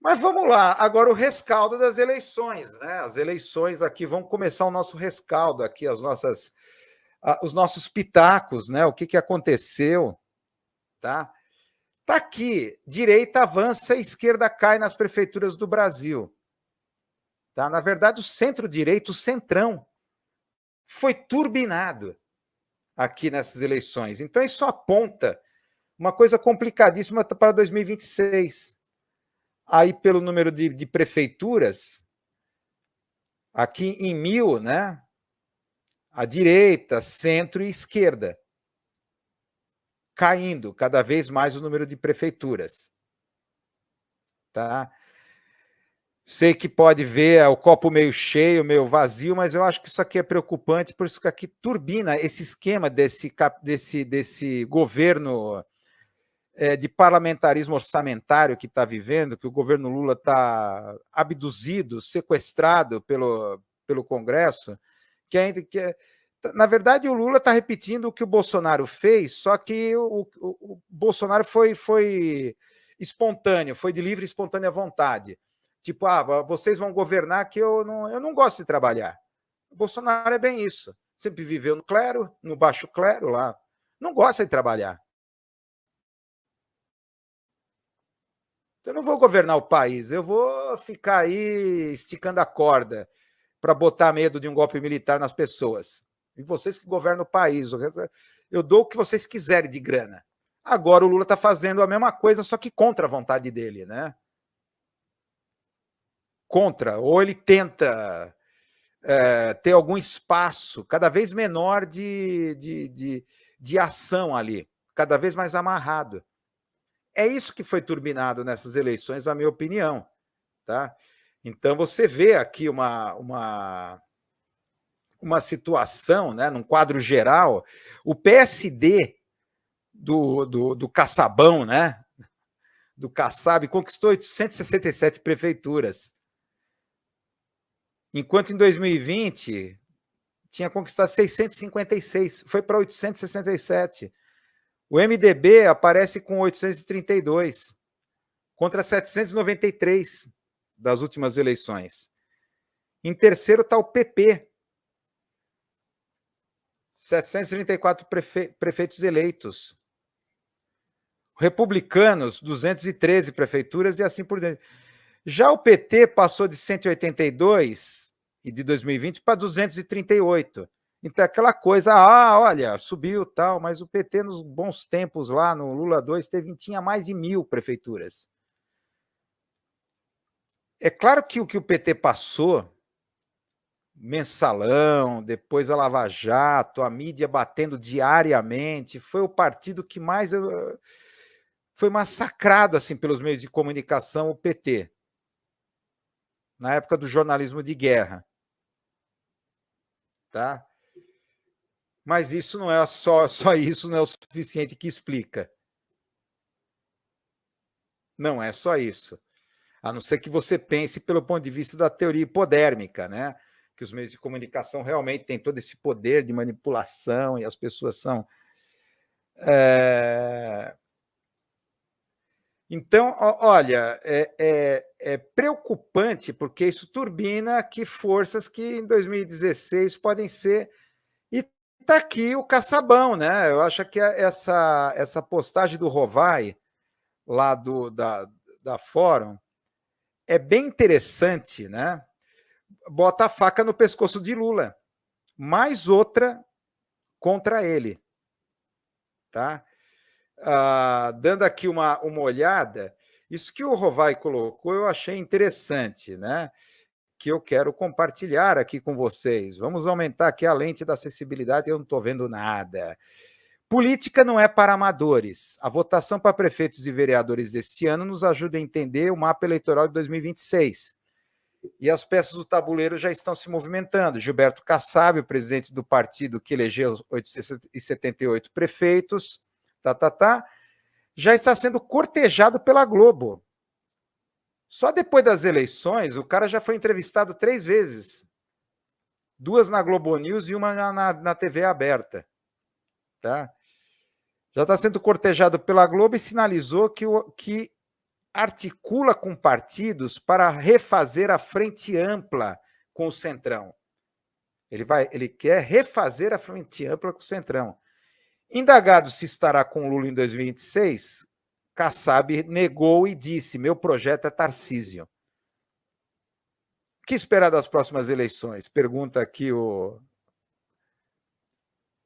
Mas vamos lá, agora o rescaldo das eleições, né? As eleições aqui, vamos começar o nosso rescaldo aqui, os nossos pitacos, né? O que aconteceu, tá? Tá aqui, direita avança, esquerda cai nas prefeituras do Brasil. Tá? Na verdade, o centro-direita, o centrão, foi turbinado aqui nessas eleições. Então, isso aponta uma coisa complicadíssima para 2026. Aí, pelo número de prefeituras, aqui em 1000, né? A direita, centro e esquerda, caindo cada vez mais o número de prefeituras. Tá? Sei que pode ver o copo meio cheio, meio vazio, mas eu acho que isso aqui é preocupante, por isso que aqui turbina esse esquema desse governo de parlamentarismo orçamentário que está vivendo, que o governo Lula está abduzido, sequestrado pelo Congresso, na verdade, o Lula está repetindo o que o Bolsonaro fez, só que o Bolsonaro foi espontâneo, foi de livre e espontânea vontade. Tipo, vocês vão governar que eu não gosto de trabalhar. O Bolsonaro é bem isso. Sempre viveu no clero, no baixo clero lá. Não gosta de trabalhar. Eu não vou governar o país, eu vou ficar aí esticando a corda para botar medo de um golpe militar nas pessoas. E vocês que governam o país, eu dou o que vocês quiserem de grana. Agora o Lula está fazendo a mesma coisa, só que contra a vontade dele, né? Contra, ou ele tenta ter algum espaço cada vez menor de ação ali, cada vez mais amarrado. É isso que foi turbinado nessas eleições, a minha opinião. Tá? Então, você vê aqui uma situação, né, num quadro geral, o PSD do Caçabão, né, do Kassab, conquistou 867 prefeituras, enquanto em 2020 tinha conquistado 656, foi para 867. O MDB aparece com 832, contra 793 das últimas eleições. Em terceiro está o PP, 734 prefeitos eleitos. Republicanos, 213 prefeituras e assim por diante. Já o PT passou de 182 e de 2020 para 238. Então, aquela coisa, olha, subiu tal, mas o PT, nos bons tempos lá, no Lula 2, tinha mais de 1000 prefeituras. É claro que o PT passou, mensalão, depois a Lava Jato, a mídia batendo diariamente, foi o partido que mais foi massacrado assim pelos meios de comunicação, o PT, na época do jornalismo de guerra. Tá? Mas isso não é só isso não é o suficiente que explica. Não é só isso. A não ser que você pense pelo ponto de vista da teoria hipodérmica, né? Que os meios de comunicação realmente têm todo esse poder de manipulação e as pessoas são... Então, olha, é preocupante porque isso turbina que forças que em 2016 podem ser... E está aqui o Caçabão, né? Eu acho que essa postagem do Rovai, lá da Fórum, é bem interessante, né? Bota a faca no pescoço de Lula. Mais outra contra ele. Tá? Dando aqui uma olhada, isso que o Rovai colocou eu achei interessante, né? Que eu quero compartilhar aqui com vocês. Vamos aumentar aqui a lente da acessibilidade, eu não estou vendo nada. Política não é para amadores. A votação para prefeitos e vereadores deste ano nos ajuda a entender o mapa eleitoral de 2026. E as peças do tabuleiro já estão se movimentando. Gilberto Kassab, o presidente do partido que elegeu 878 prefeitos, já está sendo cortejado pela Globo. Só depois das eleições, o cara já foi entrevistado 3 vezes. 2 na Globo News e uma na TV aberta. Tá? Já está sendo cortejado pela Globo e sinalizou que articula com partidos para refazer a frente ampla com o Centrão. Ele quer refazer a frente ampla com o Centrão. Indagado se estará com Lula em 2026, Kassab negou e disse: meu projeto é Tarcísio. O que esperar das próximas eleições? Pergunta aqui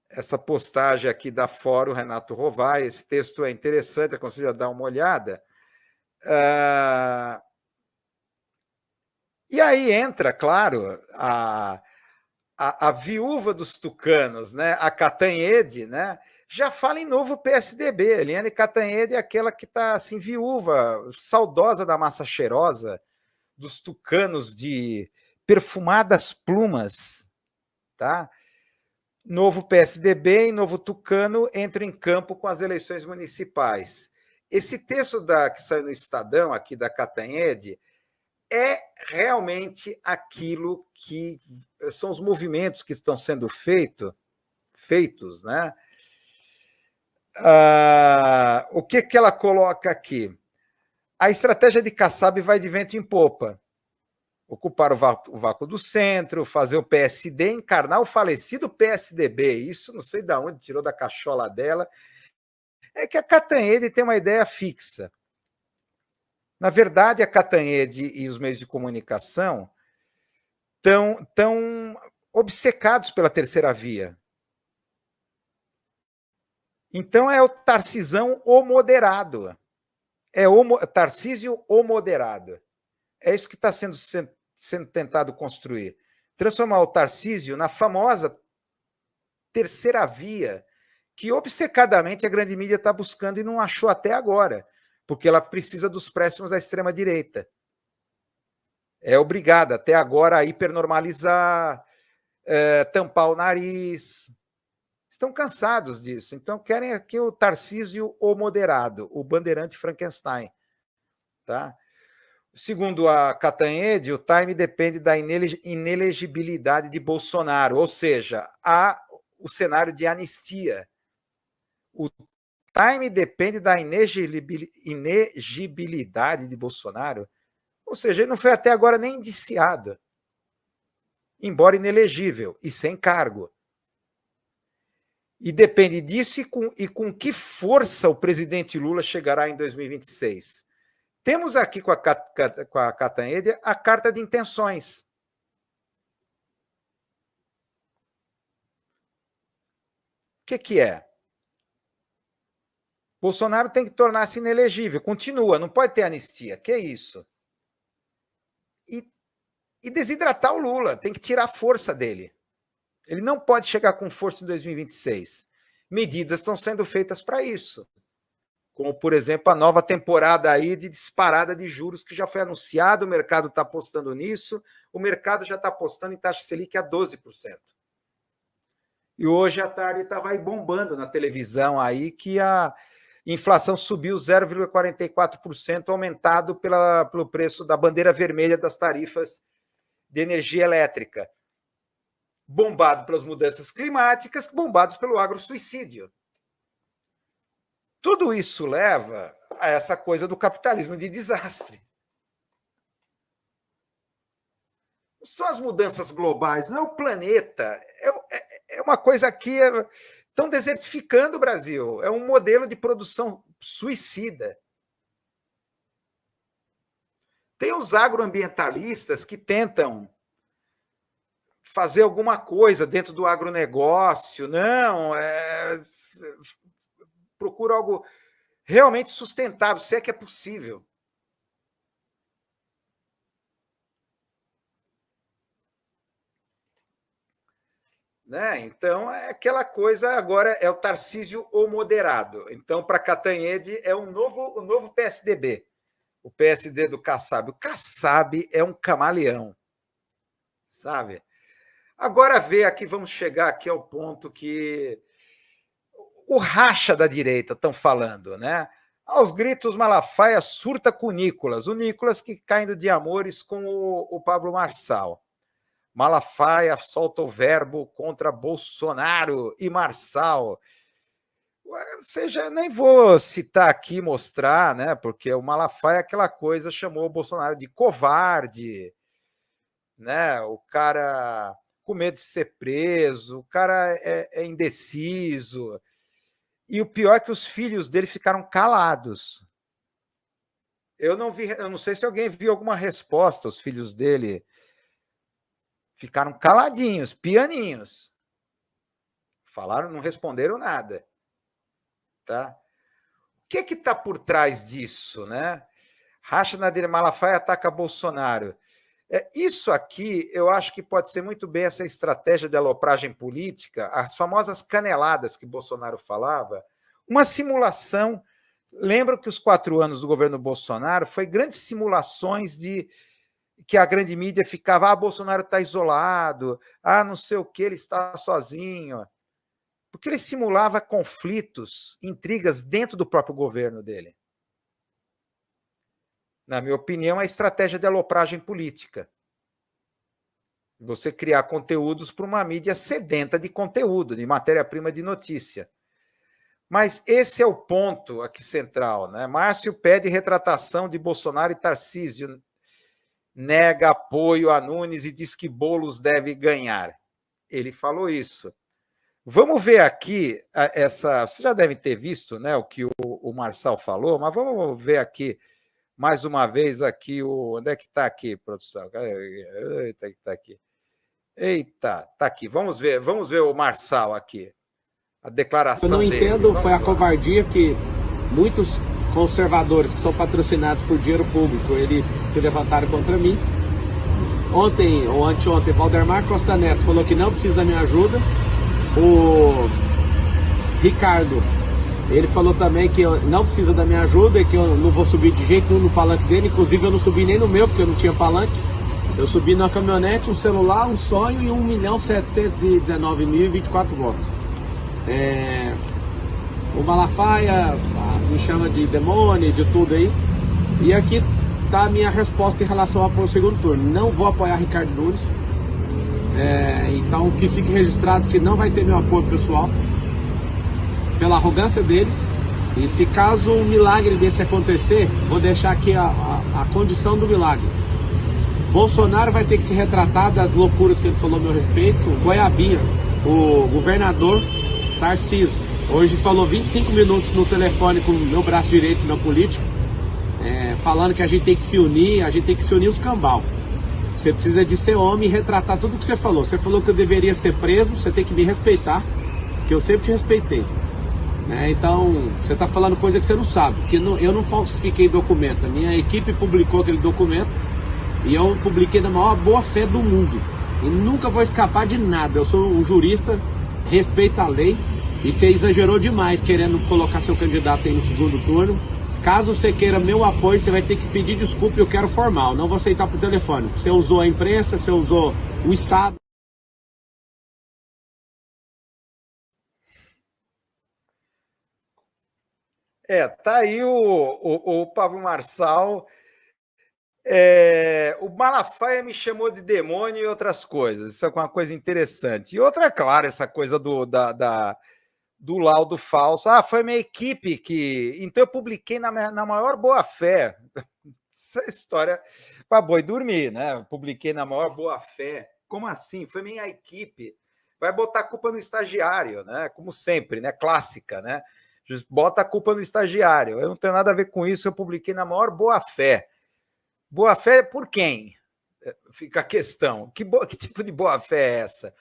essa postagem aqui da Fórum Renato Rovai. Esse texto é interessante, aconselho a dar uma olhada. E aí entra, claro, a viúva dos tucanos, né? A Catanhede, né? Já fala em novo PSDB. Eliane Catanhede é aquela que está assim, viúva, saudosa da massa cheirosa, dos tucanos de perfumadas plumas, tá? Novo PSDB e novo tucano entram em campo com as eleições municipais. Esse texto que saiu no Estadão, aqui da Catanhede, é realmente aquilo que são os movimentos que estão sendo feitos, né? O que ela coloca aqui? A estratégia de Kassab vai de vento em popa. Ocupar o vácuo do centro, fazer o PSD encarnar o falecido PSDB. Isso não sei de onde tirou da cachola dela. É que a Catanhede tem uma ideia fixa. Na verdade, a Catanhede e os meios de comunicação estão obcecados pela terceira via. Então é o Tarcisão o moderado. É o Tarcísio o moderado. É isso que está sendo tentado construir. Transformar o Tarcísio na famosa terceira via que obcecadamente a grande mídia está buscando e não achou até agora, porque ela precisa dos préstimos da extrema-direita. É obrigada até agora a hipernormalizar, tampar o nariz. Estão cansados disso. Então querem aqui o Tarcísio o moderado, o bandeirante Frankenstein. Tá? Segundo a Catanhede, o time depende da inelegibilidade de Bolsonaro, ou seja, há o cenário de anistia. O time depende da inegibilidade de Bolsonaro, ou seja, ele não foi até agora nem indiciado, embora inelegível e sem cargo. E depende disso e com que força o presidente Lula chegará em 2026. Temos aqui com a Catanhede a carta de intenções. O que é? Bolsonaro tem que tornar-se inelegível. Continua, não pode ter anistia. Que é isso? E desidratar o Lula, tem que tirar a força dele. Ele não pode chegar com força em 2026. Medidas estão sendo feitas para isso. Como, por exemplo, a nova temporada aí de disparada de juros que já foi anunciada, o mercado está apostando nisso, o mercado já está apostando em taxa Selic a 12%. E hoje à tarde estava aí bombando na televisão aí que a inflação subiu 0,44%, aumentado pelo preço da bandeira vermelha das tarifas de energia elétrica. Bombado pelas mudanças climáticas, bombados pelo agrosuicídio. Tudo isso leva a essa coisa do capitalismo de desastre. São as mudanças globais, não é o planeta. É uma coisa que estão desertificando o Brasil. É um modelo de produção suicida. Tem os agroambientalistas que tentam fazer alguma coisa dentro do agronegócio. Não, procura algo realmente sustentável, se é que é possível. Né? Então, é aquela coisa, agora é o Tarcísio o moderado. Então, para Catanhede, é o novo PSDB, o PSD do Kassab. O Kassab é um camaleão, sabe? Agora vamos chegar aqui ao ponto que o racha da direita estão falando, né? Aos gritos, Malafaia surta com o Nicolas que caindo de amores com o Pablo Marçal. Malafaia solta o verbo contra Bolsonaro e Marçal. Seja, nem vou citar aqui, mostrar, né? Porque o Malafaia, aquela coisa, chamou o Bolsonaro de covarde, né? O cara com medo de ser preso, o cara é indeciso. E o pior é que os filhos dele ficaram calados. Eu não vi, eu não sei se alguém viu alguma resposta. Os filhos dele ficaram caladinhos, pianinhos. Falaram, não responderam nada. Tá? O que está por trás disso, né? Racha Nadir Malafaia ataca Bolsonaro. Isso aqui, eu acho que pode ser muito bem essa estratégia de alopragem política, as famosas caneladas que Bolsonaro falava, uma simulação. Lembro que os 4 anos do governo Bolsonaro foi grandes simulações de que a grande mídia ficava, Bolsonaro está isolado, não sei o que, ele está sozinho. Porque ele simulava conflitos, intrigas dentro do próprio governo dele. Na minha opinião, é a estratégia de alopragem política. Você criar conteúdos para uma mídia sedenta de conteúdo, de matéria-prima de notícia. Mas esse é o ponto aqui central, né? Márcio pede retratação de Bolsonaro e Tarcísio, nega apoio a Nunes e diz que Boulos deve ganhar. Ele falou isso. Vamos ver aqui essa. Você já deve ter visto, né, o que o Marçal falou, mas vamos ver aqui mais uma vez aqui onde é que está aqui, produção? Eita, que está aqui. Eita, está aqui. Vamos ver o Marçal aqui. A declaração dele. Eu não entendo, foi a covardia que muitos conservadores que são patrocinados por dinheiro público, eles se levantaram contra mim. Ontem ou anteontem, Valdemar Costa Neto falou que não precisa da minha ajuda. O Ricardo, ele falou também que eu não precisa da minha ajuda e que eu não vou subir de jeito nenhum no palanque dele. Inclusive eu não subi nem no meu, porque eu não tinha palanque. Eu subi na caminhonete, um celular, um sonho e 1.719.024 votos. O Malafaia me chama de demônio, de tudo aí. E aqui está a minha resposta em relação ao segundo turno. Não vou apoiar Ricardo Nunes. Então que fique registrado que não vai ter meu apoio pessoal pela arrogância deles. E se caso um milagre desse acontecer, vou deixar aqui a condição do milagre. Bolsonaro vai ter que se retratar das loucuras que ele falou a meu respeito. O Goiabinha, o governador Tarcísio, hoje falou 25 minutos no telefone com o meu braço direito na política, falando que a gente tem que se unir, os cambal. Você precisa de ser homem e retratar tudo o que você falou. Você falou que eu deveria ser preso, você tem que me respeitar, que eu sempre te respeitei. Então, você está falando coisa que você não sabe, que eu não falsifiquei documento. A minha equipe publicou aquele documento e eu publiquei da maior boa-fé do mundo. E nunca vou escapar de nada. Eu sou um jurista, respeito a lei, e você exagerou demais querendo colocar seu candidato aí no segundo turno. Caso você queira meu apoio, você vai ter que pedir desculpa, eu quero formal, não vou aceitar por telefone. Você usou a imprensa, você usou o Estado. Tá aí o Pablo Marçal. O Malafaia me chamou de demônio e outras coisas. Isso é uma coisa interessante. E outra, claro, essa coisa do laudo falso. Foi minha equipe que... Então eu publiquei na maior boa-fé. Essa história para boi dormir, né? Publiquei na maior boa-fé. Como assim? Foi minha equipe. Vai botar a culpa no estagiário, né? Como sempre, né? Clássica, né? Bota a culpa no estagiário. Eu não tenho nada a ver com isso, eu publiquei na maior boa-fé. Boa-fé por quem? Fica a questão. Que tipo de boa-fé é essa?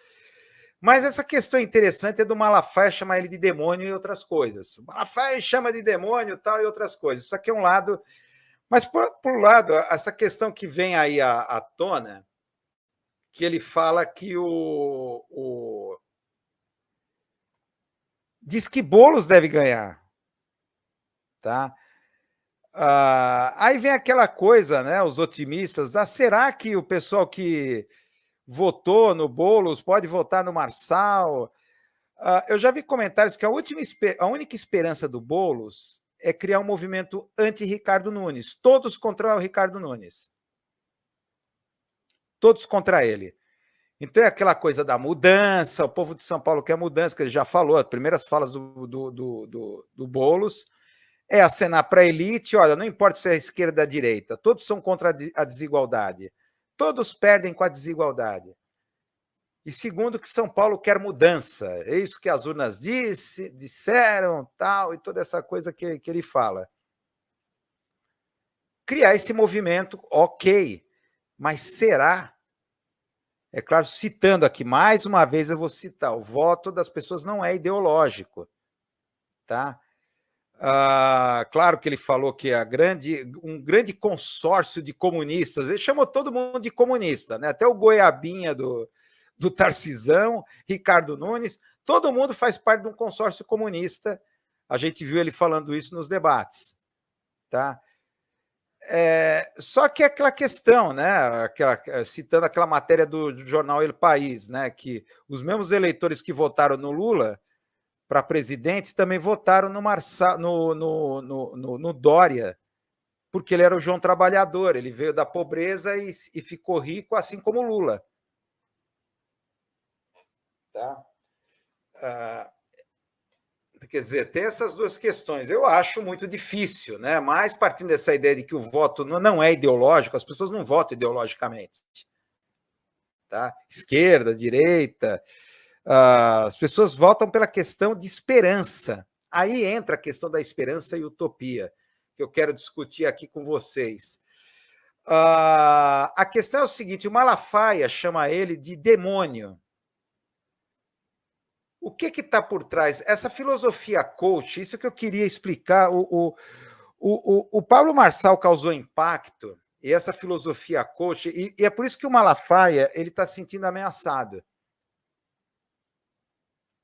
Mas essa questão interessante é do Malafaia chamar ele de demônio e outras coisas. O Malafaia chama de demônio tal e outras coisas. Isso aqui é um lado. Mas, por lado, essa questão que vem aí à tona, que ele fala que diz que Boulos deve ganhar. Tá? Aí vem aquela coisa, né? Os otimistas. Será que o pessoal que votou no Boulos pode votar no Marçal? Eu já vi comentários que a única esperança do Boulos é criar um movimento anti-Ricardo Nunes. Todos contra o Ricardo Nunes. Todos contra ele. Então é aquela coisa da mudança, o povo de São Paulo quer mudança, que ele já falou, as primeiras falas do Boulos, é acenar para a elite, olha, não importa se é esquerda ou direita, todos são contra a desigualdade, todos perdem com a desigualdade. E segundo, que São Paulo quer mudança, é isso que as urnas disseram, tal, e toda essa coisa que ele fala. Criar esse movimento, ok, mas será? É claro, citando aqui, mais uma vez eu vou citar, o voto das pessoas não é ideológico, tá? Claro que ele falou que um grande consórcio de comunistas, ele chamou todo mundo de comunista, né? Até o Goiabinha do Tarcisão, Ricardo Nunes, todo mundo faz parte de um consórcio comunista, a gente viu ele falando isso nos debates, tá? Só que é aquela questão, né? Citando aquela matéria do jornal El País, né? Que os mesmos eleitores que votaram no Lula para presidente também votaram no Dória, porque ele era o João Trabalhador, ele veio da pobreza e ficou rico, assim como o Lula. Tá? Quer dizer, tem essas duas questões. Eu acho muito difícil, né? Mas partindo dessa ideia de que o voto não é ideológico, as pessoas não votam ideologicamente. Tá? Esquerda, direita, as pessoas votam pela questão de esperança. Aí entra a questão da esperança e utopia, que eu quero discutir aqui com vocês. A questão é o seguinte: o Malafaia chama ele de demônio. O que está por trás? Essa filosofia coach, isso que eu queria explicar. O Pablo Marçal causou impacto, e essa filosofia coach, e é por isso que o Malafaia está se sentindo ameaçado.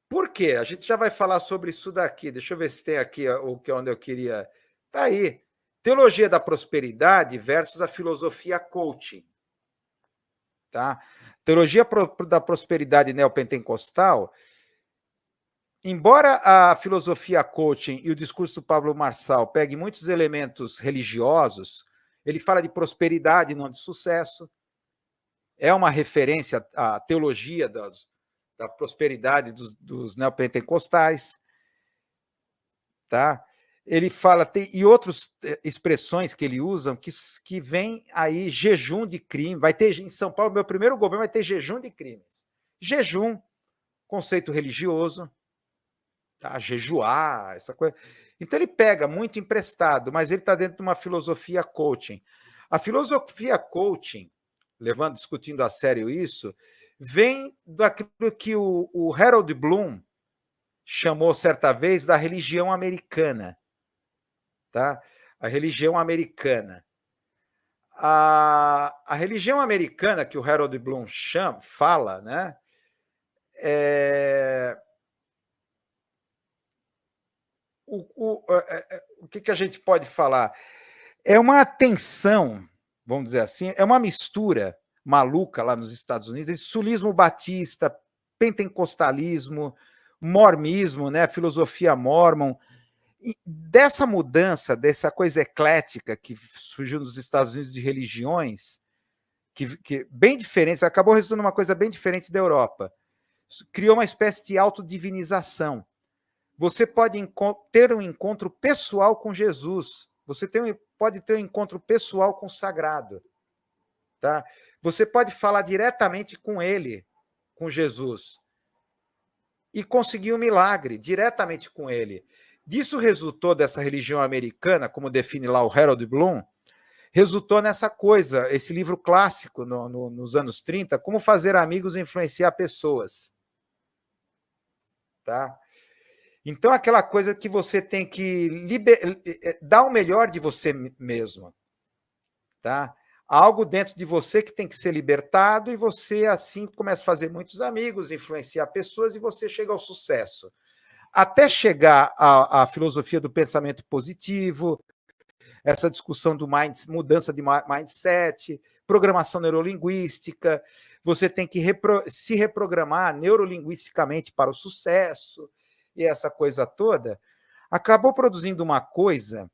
Por quê? A gente já vai falar sobre isso daqui. Deixa eu ver se tem aqui onde eu queria. Está aí. Teologia da prosperidade versus a filosofia coaching. Tá? Teologia da prosperidade neopentecostal. Embora a filosofia coaching e o discurso do Pablo Marçal peguem muitos elementos religiosos, ele fala de prosperidade, não de sucesso. É uma referência à teologia da prosperidade dos neopentecostais. Tá? Ele fala, e outras expressões que ele usa, que vem aí jejum de crime. Vai ter, em São Paulo, meu primeiro governo vai ter jejum de crimes. Jejum, conceito religioso. Tá, jejuar, essa coisa. Então ele pega muito emprestado, mas ele está dentro de uma filosofia coaching. A filosofia coaching, discutindo a sério isso, vem daquilo que o Harold Bloom chamou certa vez da religião americana. Tá? A religião americana. A religião americana que o Harold Bloom fala, né? O que a gente pode falar? É uma tensão, vamos dizer assim, é uma mistura maluca lá nos Estados Unidos, sulismo batista, pentecostalismo, mormismo, né, filosofia mórmon, e dessa mudança, dessa coisa eclética que surgiu nos Estados Unidos de religiões, que bem diferentes, acabou resultando uma coisa bem diferente da Europa. Criou uma espécie de autodivinização. Você pode ter um encontro pessoal com Jesus. Você pode ter um encontro pessoal com o sagrado. Tá? Você pode falar diretamente com ele, com Jesus, e conseguir um milagre diretamente com ele. Disso resultou, dessa religião americana, como define lá o Harold Bloom, resultou nessa coisa, esse livro clássico nos anos 30, Como Fazer Amigos e Influenciar Pessoas. Tá? Então, aquela coisa que você tem que dar o melhor de você mesmo. Tá? Algo dentro de você que tem que ser libertado e você, assim, começa a fazer muitos amigos, influenciar pessoas e você chega ao sucesso. Até chegar à filosofia do pensamento positivo, essa discussão do mudança de mindset, programação neurolinguística, você tem que se reprogramar neurolinguisticamente para o sucesso, e essa coisa toda, acabou produzindo uma coisa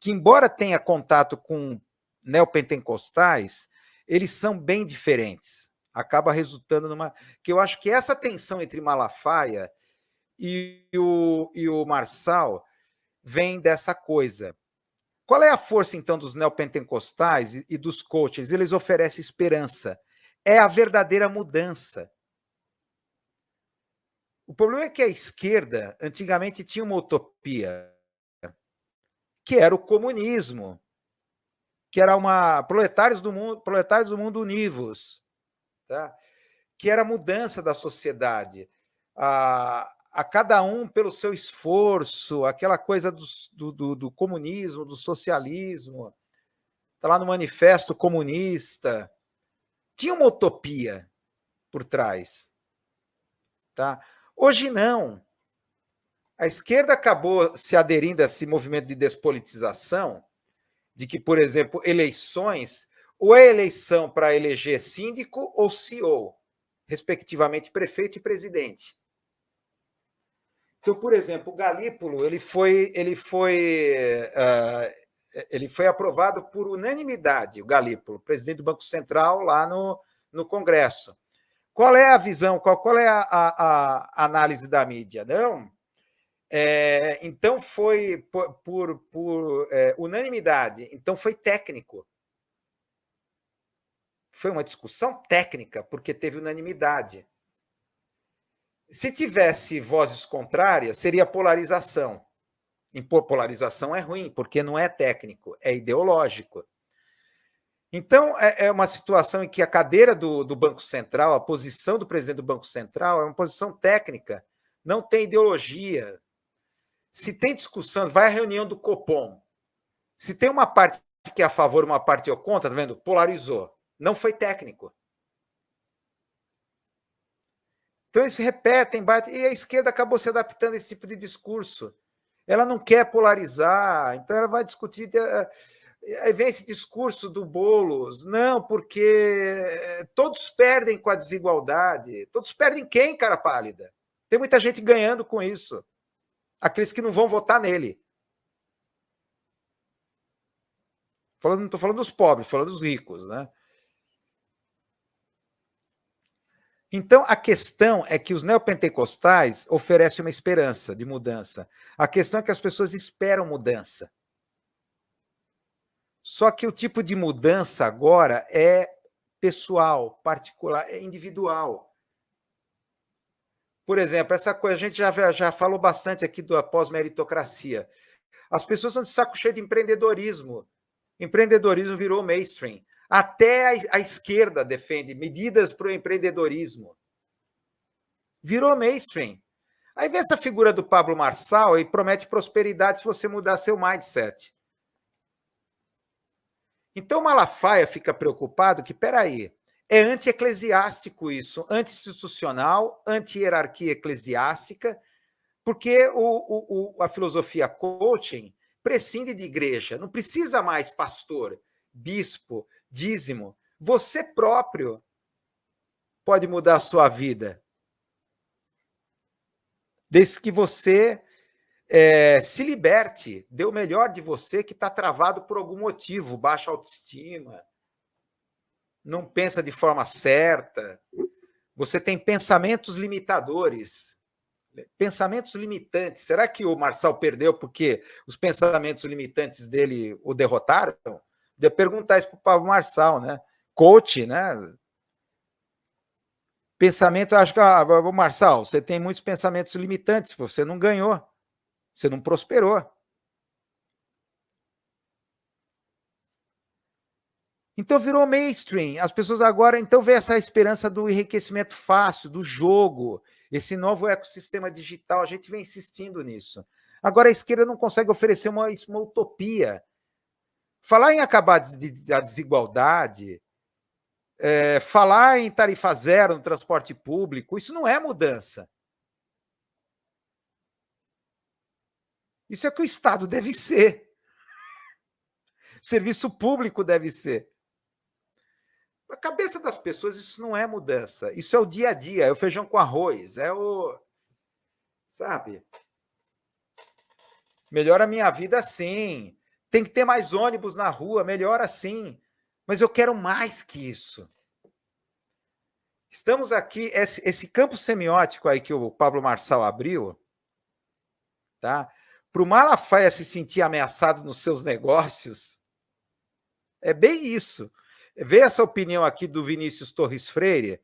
que, embora tenha contato com neopentecostais, eles são bem diferentes. acaba resultando numa... Que eu acho que essa tensão entre Malafaia e o Marçal vem dessa coisa. Qual é a força, então, dos neopentecostais e dos coaches? Eles oferecem esperança. É a verdadeira mudança. O problema é que a esquerda, antigamente, tinha uma utopia, que era o comunismo, que era uma proletários do mundo univos, tá? Que era a mudança da sociedade, a cada um pelo seu esforço, aquela coisa do comunismo, do socialismo, está lá no Manifesto Comunista. Tinha uma utopia por trás. Tá? Hoje não. A esquerda acabou se aderindo a esse movimento de despolitização, de que, por exemplo, eleições, ou é eleição para eleger síndico ou CEO, respectivamente prefeito e presidente. Então, por exemplo, o Galípolo ele foi aprovado por unanimidade, o Galípolo, presidente do Banco Central, lá no Congresso. Qual é a visão, qual é a análise da mídia? Não. Então, foi por unanimidade, então foi técnico. Foi uma discussão técnica, porque teve unanimidade. Se tivesse vozes contrárias, seria polarização. E polarização é ruim, porque não é técnico, é ideológico. Então, é uma situação em que a cadeira do Banco Central, a posição do presidente do Banco Central é uma posição técnica, não tem ideologia. Se tem discussão, vai à reunião do Copom. Se tem uma parte que é a favor, uma parte é contra, tá vendo? Polarizou. Não foi técnico. Então, eles repetem, batem, e a esquerda acabou se adaptando a esse tipo de discurso. Ela não quer polarizar, então ela vai discutir. Aí vem esse discurso do Boulos, não, porque todos perdem com a desigualdade. Todos perdem quem, cara pálida? Tem muita gente ganhando com isso. Aqueles que não vão votar nele. Não estou falando dos pobres, estou falando dos ricos, né? Então, a questão é que os neopentecostais oferecem uma esperança de mudança. A questão é que as pessoas esperam mudança. Só que o tipo de mudança agora é pessoal, particular, é individual. Por exemplo, essa coisa, a gente já falou bastante aqui da pós-meritocracia. As pessoas estão de saco cheio de empreendedorismo. Empreendedorismo virou mainstream. Até a esquerda defende medidas para o empreendedorismo. Virou mainstream. Aí vem essa figura do Pablo Marçal e promete prosperidade se você mudar seu mindset. Então Malafaia fica preocupado que, peraí, é anti-eclesiástico isso, anti-institucional, anti-hierarquia eclesiástica, porque a filosofia coaching prescinde de igreja, não precisa mais pastor, bispo, dízimo. Você próprio pode mudar a sua vida. Desde que você se liberte, dê o melhor de você que está travado por algum motivo, baixa autoestima, não pensa de forma certa, você tem pensamentos limitadores, pensamentos limitantes. Será que o Marçal perdeu porque os pensamentos limitantes dele o derrotaram? De perguntar isso para o Pablo Marçal, né? Coach, né? Pensamento, acho que, Marçal, você tem muitos pensamentos limitantes, você não ganhou, você não prosperou. Então virou mainstream. As pessoas agora então vê essa esperança do enriquecimento fácil, do jogo, esse novo ecossistema digital. A gente vem insistindo nisso. Agora a esquerda não consegue oferecer uma utopia. Falar em acabar a desigualdade, falar em tarifa zero no transporte público, isso não é mudança. Isso é o que o Estado deve ser. Serviço público deve ser. Na cabeça das pessoas, isso não é mudança. Isso é o dia a dia, é o feijão com arroz, é o... Sabe? Melhora a minha vida assim. Tem que ter mais ônibus na rua, melhor assim. Mas eu quero mais que isso. Estamos aqui, esse campo semiótico aí que o Pablo Marçal abriu, tá? Para o Malafaia se sentir ameaçado nos seus negócios, é bem isso. Vê essa opinião aqui do Vinícius Torres Freire,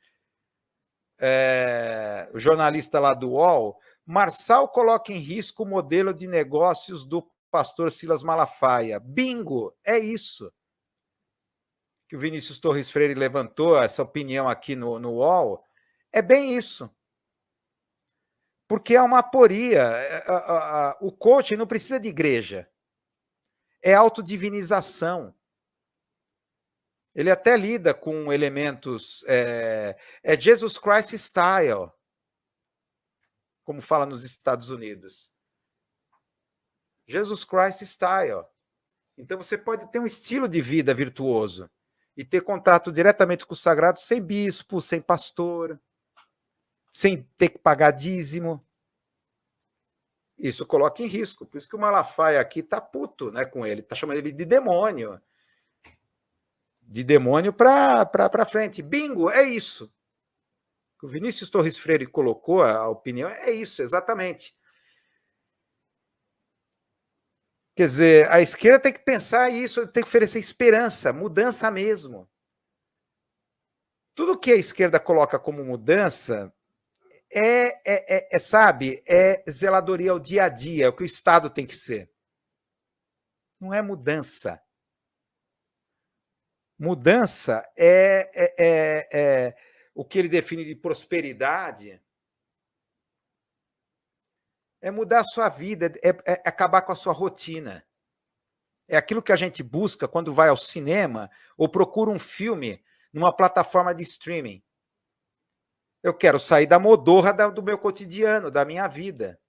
o jornalista lá do UOL. Marçal coloca em risco o modelo de negócios do pastor Silas Malafaia. Bingo! É isso que o Vinícius Torres Freire levantou, essa opinião aqui no UOL. É bem isso. Porque é uma aporia. O coaching não precisa de igreja. É autodivinização. Ele até lida com elementos... É Jesus Christ style, como fala nos Estados Unidos. Jesus Christ style. Então você pode ter um estilo de vida virtuoso e ter contato diretamente com o sagrado sem bispo, sem pastor, sem ter que pagar dízimo. Isso coloca em risco. Por isso que o Malafaia aqui está puto, né, com ele. Está chamando ele de demônio. De demônio para frente. Bingo, é isso. O Vinícius Torres Freire colocou a opinião, é isso, exatamente. Quer dizer, a esquerda tem que pensar isso, tem que oferecer esperança, mudança mesmo. Tudo que a esquerda coloca como mudança sabe, é zeladoria ao dia a dia, é o que o Estado tem que ser. Não é mudança. Mudança é o que ele define de prosperidade, é mudar a sua vida, é acabar com a sua rotina. É aquilo que a gente busca quando vai ao cinema ou procura um filme numa plataforma de streaming. Eu quero sair da modorra do meu cotidiano, da minha vida.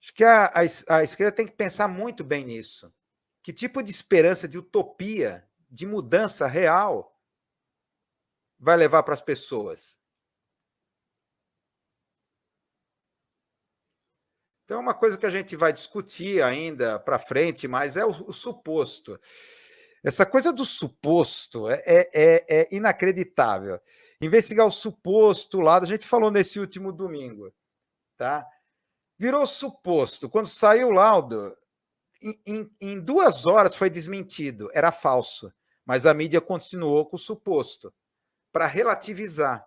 Acho que a esquerda tem que pensar muito bem nisso. Que tipo de esperança, de utopia, de mudança real vai levar para as pessoas? Então, é uma coisa que a gente vai discutir ainda para frente, mas é o suposto. Essa coisa do suposto é inacreditável. Investigar o suposto lado, a gente falou nesse último domingo, tá? Virou suposto. Quando saiu o laudo, em 2 horas foi desmentido, era falso. Mas a mídia continuou com o suposto, para relativizar.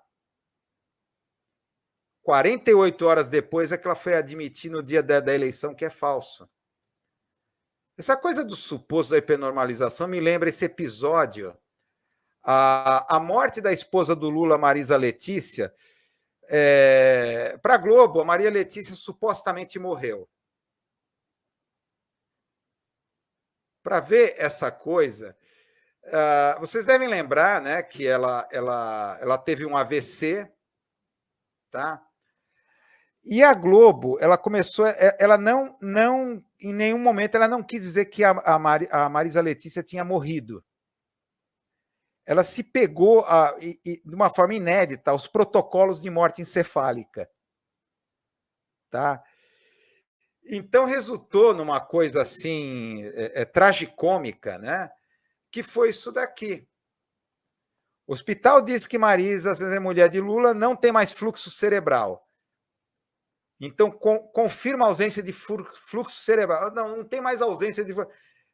48 horas depois é que ela foi admitir no dia da eleição que é falso. Essa coisa do suposto da hipernormalização me lembra esse episódio. A morte da esposa do Lula, Marisa Letícia, para a Globo, a Maria Letícia supostamente morreu. Para ver essa coisa, vocês devem lembrar, né, que ela teve um AVC, tá? E a Globo, ela começou, ela não em nenhum momento ela não quis dizer que a Marisa Letícia tinha morrido. Ela se pegou de uma forma inédita aos protocolos de morte encefálica, tá? Então resultou numa coisa assim tragicômica, né? Que foi isso daqui. O hospital diz que Marisa, a mulher de Lula, não tem mais fluxo cerebral. Então, confirma a ausência de fluxo cerebral. Não tem mais ausência de...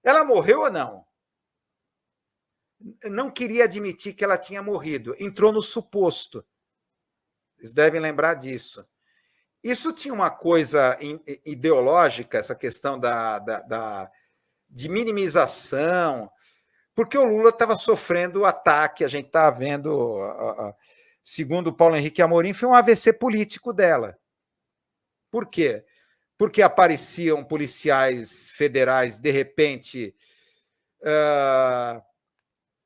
Ela morreu ou não? Não queria admitir que ela tinha morrido. Entrou no suposto. Vocês devem lembrar disso. Isso tinha uma coisa ideológica, essa questão de minimização, porque o Lula estava sofrendo o ataque, a gente está vendo, segundo o Paulo Henrique Amorim, foi um AVC político dela. Por quê? Porque apareciam policiais federais, de repente,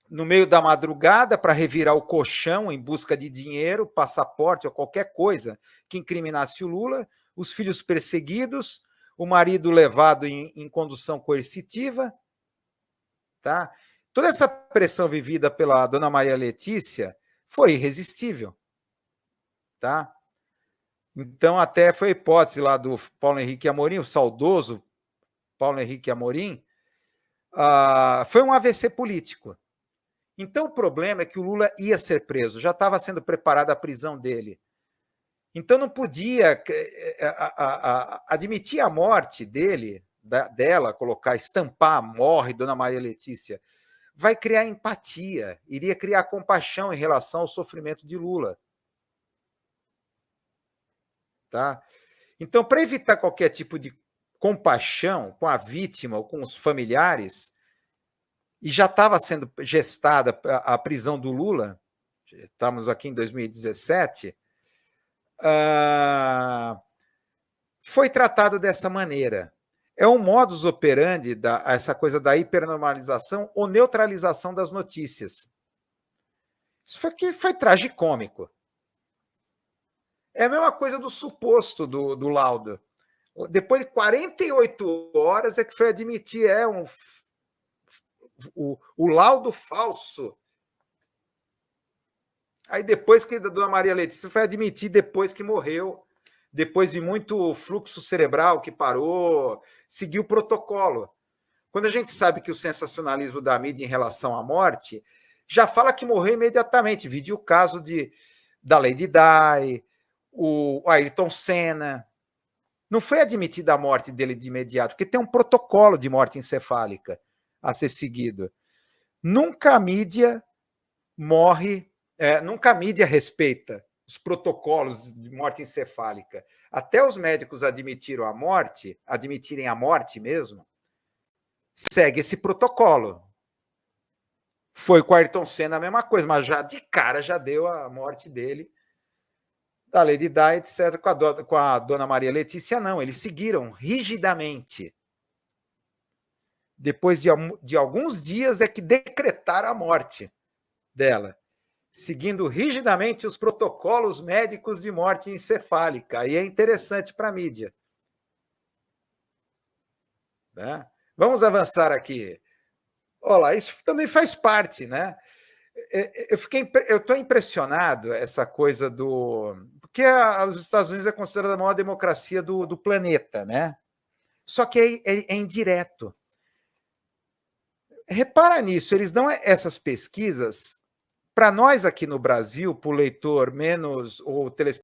no meio da madrugada, para revirar o colchão em busca de dinheiro, passaporte ou qualquer coisa que incriminasse o Lula, os filhos perseguidos, o marido levado em condução coercitiva. Tá? Toda essa pressão vivida pela dona Maria Letícia foi irresistível. Tá? Então, até foi a hipótese lá do Paulo Henrique Amorim, o saudoso Paulo Henrique Amorim, foi um AVC político. Então, o problema é que o Lula ia ser preso, já estava sendo preparada a prisão dele. Então, não podia admitir a morte dela, colocar, estampar, morre Dona Maria Letícia, vai criar empatia, iria criar compaixão em relação ao sofrimento de Lula. Tá? Então, para evitar qualquer tipo de compaixão com a vítima ou com os familiares, e já estava sendo gestada a prisão do Lula, estamos aqui em 2017, foi tratado dessa maneira. É um modus operandi, essa coisa da hipernormalização ou neutralização das notícias. Isso foi tragicômico. É a mesma coisa do suposto do laudo. Depois de 48 horas é que foi admitir o laudo falso. Aí depois que a Dona Maria Letícia foi admitir depois que morreu, depois de muito fluxo cerebral que parou, seguiu o protocolo. Quando a gente sabe que o sensacionalismo da mídia em relação à morte já fala que morreu imediatamente. Vide o caso da Lady Di, o Ayrton Senna. Não foi admitida a morte dele de imediato, porque tem um protocolo de morte encefálica a ser seguido. Nunca a mídia nunca a mídia respeita os protocolos de morte encefálica. Até os médicos admitirem a morte mesmo, segue esse protocolo. Foi com o Ayrton Senna a mesma coisa, mas já de cara já deu a morte dele, da Lady Di, etc. Com a Dona Maria Letícia, não. Eles seguiram rigidamente. Depois de alguns dias é que decretaram a morte dela, seguindo rigidamente os protocolos médicos de morte encefálica. E é interessante para a mídia. Né? Vamos avançar aqui. Olha, isso também faz parte, né? Eu estou impressionado essa coisa porque os Estados Unidos é considerada a maior democracia do planeta, né? Só que é indireto. Repara nisso, eles dão essas pesquisas para nós aqui no Brasil, para o leitor menos ou telespectador